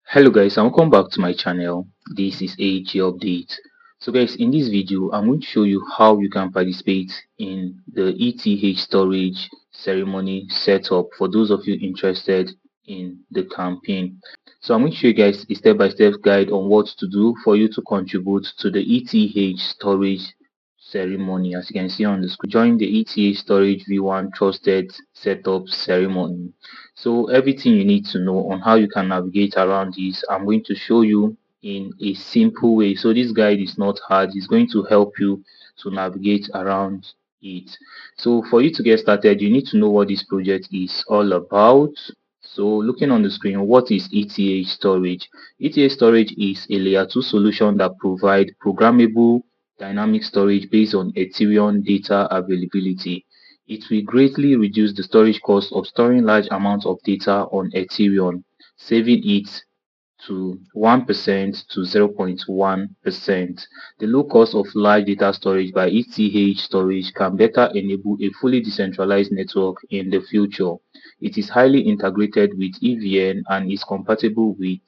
Hello guys, and welcome back to my channel. This is AG Update. So guys, in this video I'm going to show you how you can participate in the ETH storage ceremony setup for those of you interested in the campaign. So I'm going to show you guys a step-by-step guide on what to do for you to contribute to the ETH storage ceremony. As you can see on the screen, join the ETH storage V1 trusted setup ceremony. So everything you need to know on how you can navigate around this, I'm going to show you in a simple way. So this guide is not hard, it's going to help you to navigate around it. So for you to get started, you need to know what this project is all about. So looking on the screen, what is ETH storage? ETH storage is a layer 2 solution that provides programmable dynamic storage based on Ethereum data availability. It will greatly reduce the storage cost of storing large amounts of data on Ethereum, saving it to 1% to 0.1%. The low cost of large data storage by ETH storage can better enable a fully decentralized network in the future. It is highly integrated with EVM and is compatible with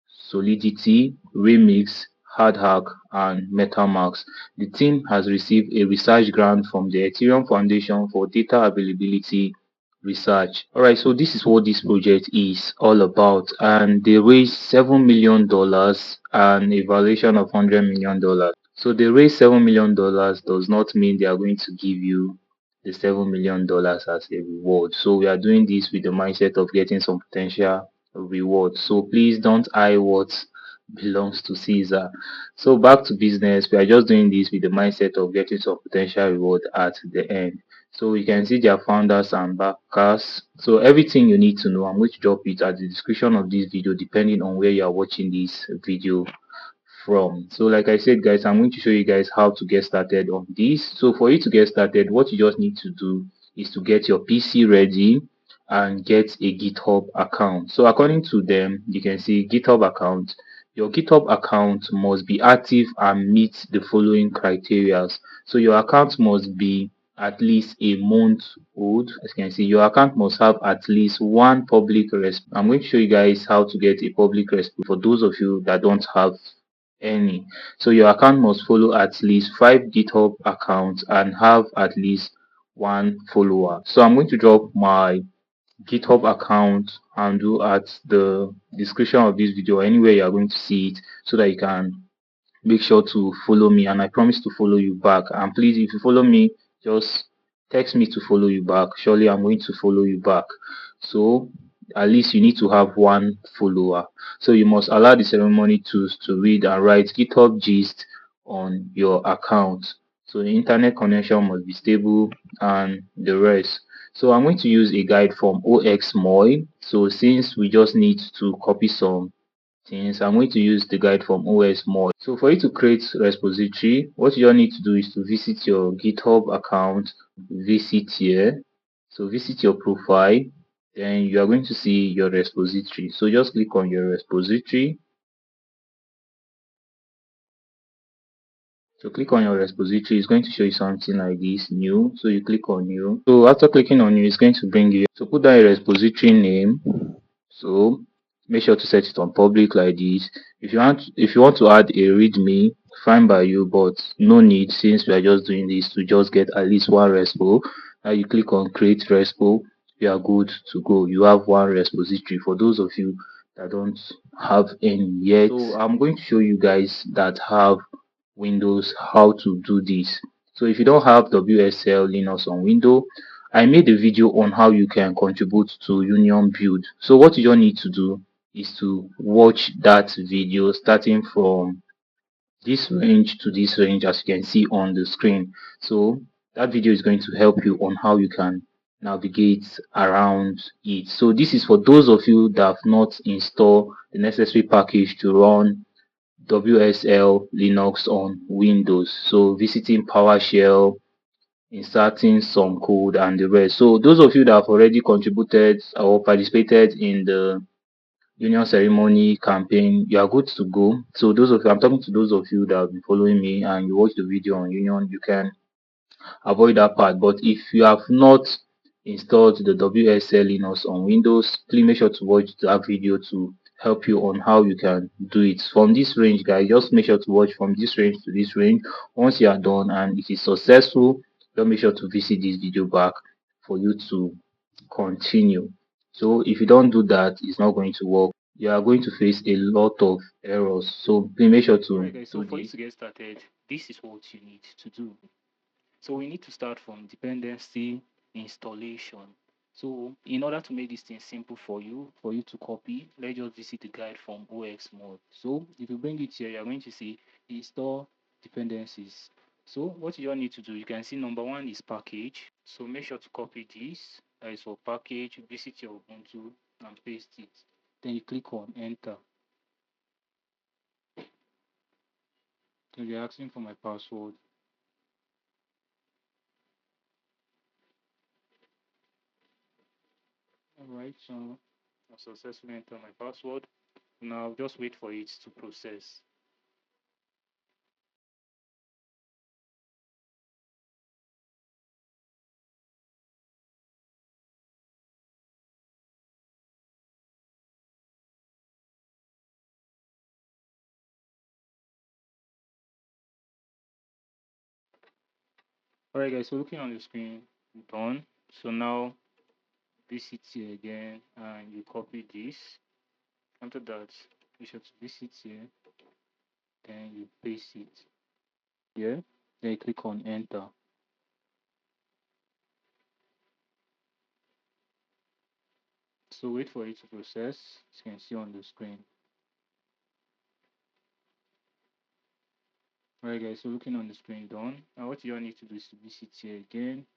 Solidity, Remix, Hardhack, and MetaMask. The team has received a research grant from the Ethereum Foundation for Data Availability Research. Alright, so this is what this project is all about, and they raised $7 million and a valuation of $100 million. So they raised $7 million does not mean they are going to give you the $7 million as a reward. So we are doing this with the mindset of getting some potential reward. So please don't eye what belongs to Caesar. So back to business. We are just doing this with the mindset of getting some potential reward at the end. So you can see their founders and backers. So everything you need to know, I'm going to drop it at the description of this video depending on where you are watching this video from. So like I said guys, I'm going to show you guys how to get started on this. So for you to get started, what you just need to do is to get your PC ready and get a GitHub account. So according to them, you can see GitHub account. Your GitHub account must be active and meet the following criteria. So your account must be at least a month old. As you can see, your account must have at least one public resp. I'm going to show you guys how to get a public resp for those of you that don't have any. So your account must follow at least 5 GitHub accounts and have at least one follower. So I'm going to drop my GitHub account handle at the description of this video, anywhere you are going to see it, so that you can make sure to follow me, and I promise to follow you back. And please, if you follow me, just text me to follow you back. Surely I'm going to follow you back. So at least you need to have one follower. So you must allow the ceremony tools to read and write GitHub gist on your account. So the internet connection must be stable and the rest. So I'm going to use a guide from OXMOI. So since we just need to copy some things, I'm going to use the guide from OSMod. So for you to create repository, what you all need to do is to visit your GitHub account, visit here. So visit your profile, then you are going to see your repository. So just click on your repository. So click on your repository, it's going to show you something like this, new. So you click on new. So after clicking on new, it's going to bring you. So put down your repository name. So make sure to set it on public like this. If you want to add a readme, fine by you, but no need, since we are just doing this to just get at least one respo. Now you click on create respo, you are good to go. You have one repository for those of you that don't have any yet. So I'm going to show you guys that have Windows how to do this. So if you don't have WSL Linux on Windows, I made a video on how you can contribute to Union build. So what you don't need to do is to watch that video starting from this range to this range, as you can see on the screen. So that video is going to help you on how you can navigate around it. So this is for those of you that have not installed the necessary package to run WSL Linux on Windows. So visiting PowerShell, inserting some code and the rest. So those of you that have already contributed or participated in the Union ceremony campaign, you are good to go. So those of you, I'm talking to those of you that have been following me and you watch the video on Union, you can avoid that part. But if you have not installed the WSL Linux on Windows, please make sure to watch that video to help you on how you can do it from this range, guys. Just make sure to watch from this range to this range. Once you are done and it is successful, just make sure to visit this video back for you to continue. So if you don't do that, it's not going to work. You are going to face a lot of errors, so please make sure to Alright guys, so do for you this. to get started, this is what you need to do. So we need to start from dependency installation. So in order to make this thing simple for you to copy, let's just visit the guide from OX mode. So if you bring it here, you're going to see install dependencies. So what you all need to do, you can see number one is package. So make sure to copy this. That is for package, visit your Ubuntu and paste it. Then you click on enter. So you're asking for my password. Alright, so I successfully enter my password. Now just wait for it to process. Alright guys, so looking on the screen, done. So now visit here again and you copy this. After that, you should visit here, then you paste it here. Then you click on enter. So wait for it to process, as you can see on the screen. Alright guys, so looking on the screen done. Now what you all need to do is to visit here again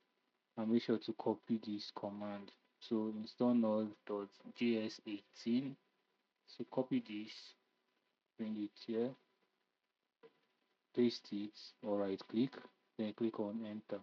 and make sure to copy this command. So install null.js18. So copy this, bring it here, paste it, or right click, then click on enter.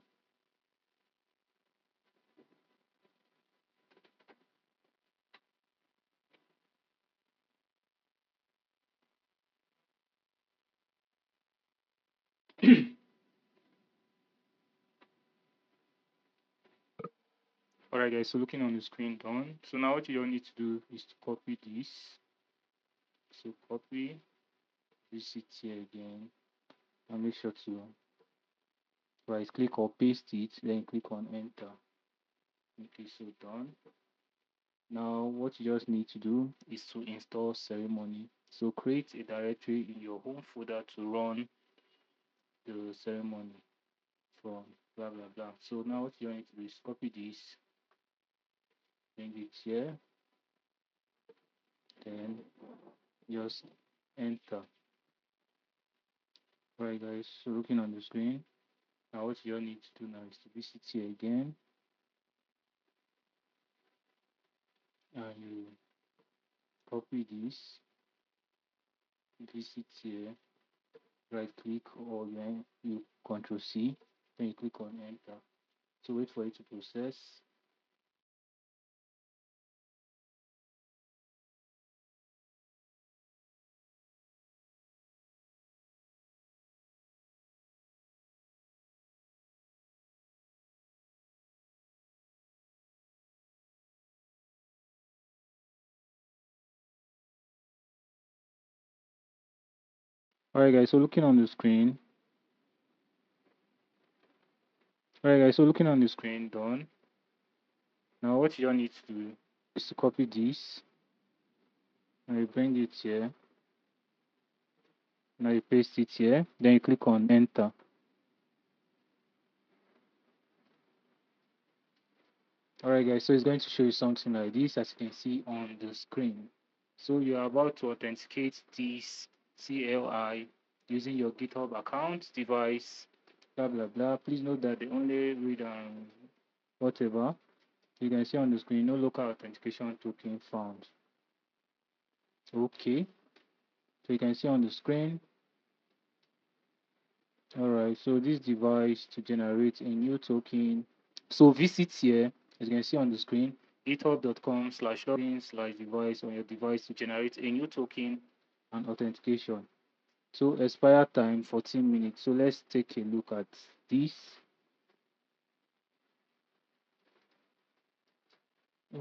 Alright guys, so looking on the screen done. So now what you don't need to do is to copy this. So copy, visit here again, and make sure to right click or paste it, then click on enter. Okay, so done. Now what you just need to do is to install ceremony. So create a directory in your home folder to run the ceremony from blah blah blah. So now what you need to do is copy this, bring it here, then just enter. Right guys, so looking on the screen, now what you need to do now is to visit here again and you copy this, visit here, right click or you control C, then you click on enter. So wait for it to process. Alright guys, so looking on the screen, done. Now what you need to do is to copy this and you bring it here. Now you paste it here, then you click on enter. Alright guys, so it's going to show you something like this as you can see on the screen. So you are about to authenticate this CLI using your GitHub account, device, blah blah blah. Please note that they only read whatever. You can see on the screen, no local authentication token found. Okay, so you can see on the screen. Alright, so this device to generate a new token. So visit here, as you can see on the screen, github.com/login/device on your device to generate a new token and authentication. So expire time 14 minutes. So let's take a look at this.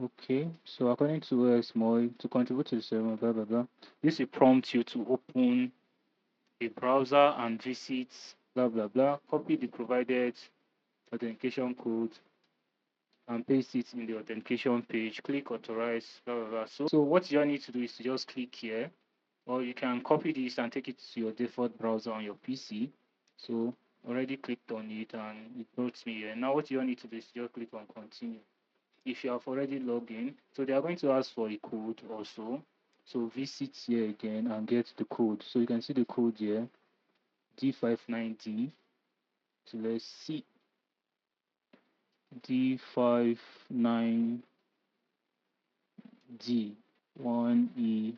Okay, so according to small to contribute to the ceremony, blah blah blah. This will prompt you to open a browser and visit blah blah blah. Copy the provided authentication code and paste it in the authentication page. Click authorize blah blah blah. So what you need to do is to just click here, or you can copy this and take it to your default browser on your PC. So already clicked on it and it brought me here. Now what you need to do is just click on continue. If you have already logged in, so they are going to ask for a code also. So visit here again and get the code. So you can see the code here, D59D. So let's see, D59D 1EB1.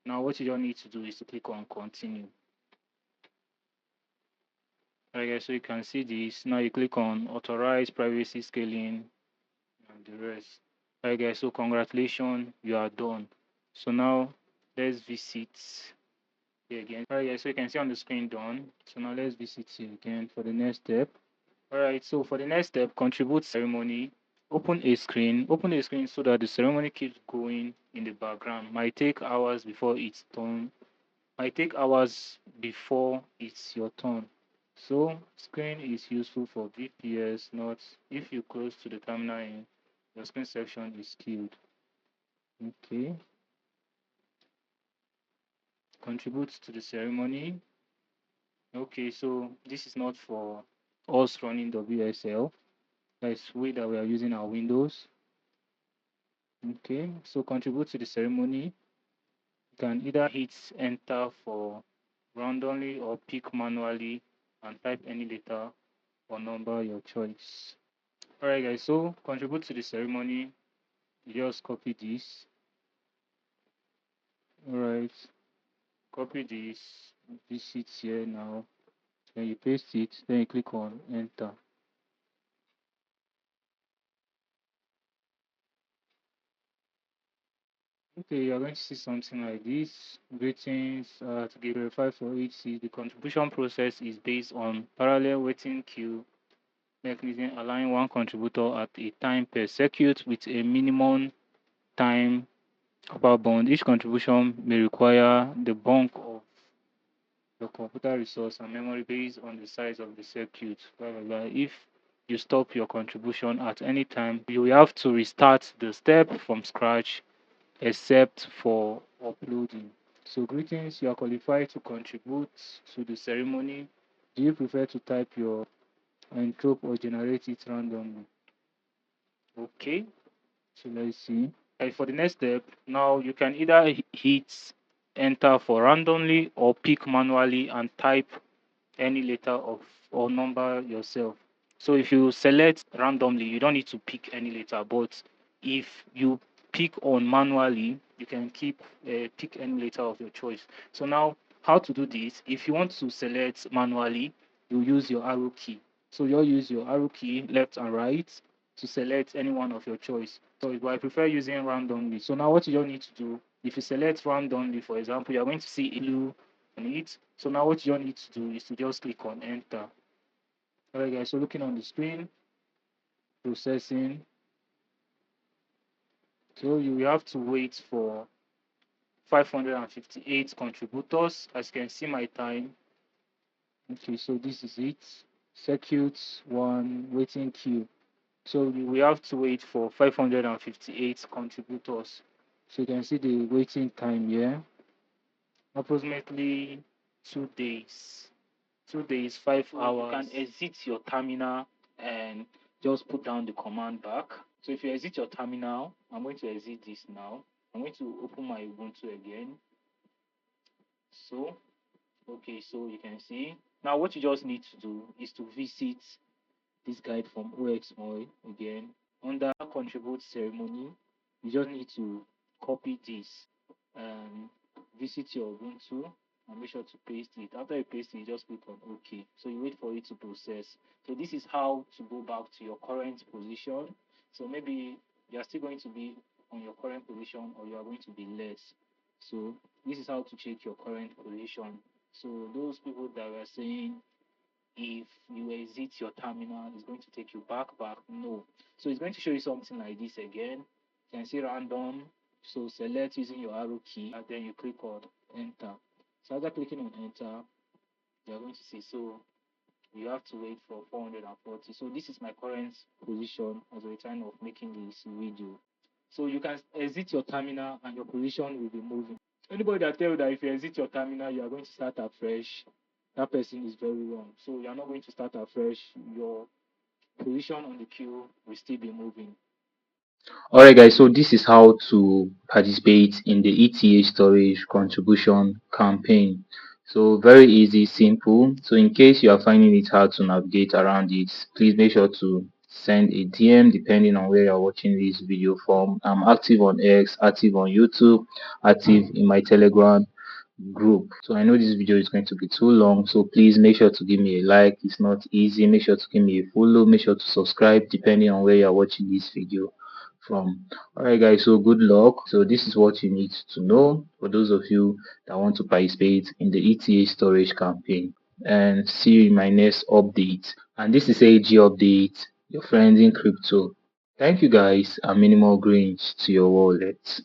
Now what you don't need to do is to click on continue. Okay, so you can see this. Now you click on authorize privacy scaling and the rest. Alright guys, so congratulations, you are done. So now let's visit here again. Alright guys, so you can see on the screen done. So now let's visit here again for the next step. Alright, so for the next step, contribute ceremony. Open a screen so that the ceremony keeps going in the background. Might take hours before it's done. Might take hours before it's your turn. So screen is useful for VPS, not if you close to the terminal in your screen section is killed. Okay. Contributes to the ceremony. Okay, so this is not for us running WSL. That's way that we are using our Windows. Okay, so contribute to the ceremony. You can either hit enter for randomly or pick manually and type any letter or number your choice. Alright guys, so contribute to the ceremony. You just copy this. Alright, copy this, visit here now. Then you paste it, then you click on enter. Okay, you're going to see something like this. Greetings, to get verified for HC, the contribution process is based on parallel waiting queue mechanism, allowing one contributor at a time per circuit with a minimum time upper bound. Each contribution may require the bulk of the computer resource and memory based on the size of the circuit. Blah, blah, blah. If you stop your contribution at any time, you will have to restart the step from scratch except for uploading. So greetings, you are qualified to contribute to the ceremony. Do you prefer to type your Airdrop or generate it randomly? Okay, so let's see. For the next step, now you can either hit enter for randomly or pick manually and type any letter of or number yourself. So if you select randomly, you don't need to pick any letter. But if you pick on manually, you can keep pick any letter of your choice. So now, how to do this? If you want to select manually, you use your arrow key. So you'll use your arrow key left and right to select any one of your choice. So but I prefer using randomly. So now what you don't need to do, if you select randomly, for example, you're going to see a blue on it. So now what you need to do is to just click on enter. Alright guys, so looking on the screen, processing. So you will have to wait for 558 contributors. As you can see my time. Okay, so this is it. Circuit one waiting queue. So we have to wait for 558 contributors. So you can see the waiting time here. Approximately 2 days. 2 days, 5 hours. You can exit your terminal and just put down the command back. So if you exit your terminal, I'm going to exit this now. I'm going to open my Ubuntu again. So, okay, so you can see. Now what you just need to do is to visit this guide from OXMOI again. Under contribute ceremony, you just need to copy this and visit your Ubuntu and make sure to paste it. After you paste it, you just click on OK. So you wait for it to process. So this is how to go back to your current position. So maybe you are still going to be on your current position or you are going to be less. So this is how to check your current position. So those people that were saying if you exit your terminal, it's going to take you back. No. So it's going to show you something like this again. You can see random. So select using your arrow key, and then you click on enter. So after clicking on enter, you're going to see, so you have to wait for 440. So this is my current position as a time of making this video. So you can exit your terminal and your position will be moving. Anybody that tell you that if you exit your terminal, you are going to start afresh, that person is very wrong. So you are not going to start afresh. Your position on the queue will still be moving. Alright guys, so this is how to participate in the ETH storage contribution campaign. So very easy, simple. So in case you are finding it hard to navigate around it, please make sure to send a DM depending on where you're watching this video from. I'm active on X, active on YouTube, active in my Telegram group. So I know this video is going to be too long, so please make sure to give me a like. It's not easy. Make sure to give me a follow, make sure to subscribe depending on where you're watching this video from. Alright guys, so good luck. So this is what you need to know for those of you that want to participate in the ETH storage campaign, and see you in my next update. And this is AG update, your friends in crypto. Thank you guys, and minimal greens to your wallet.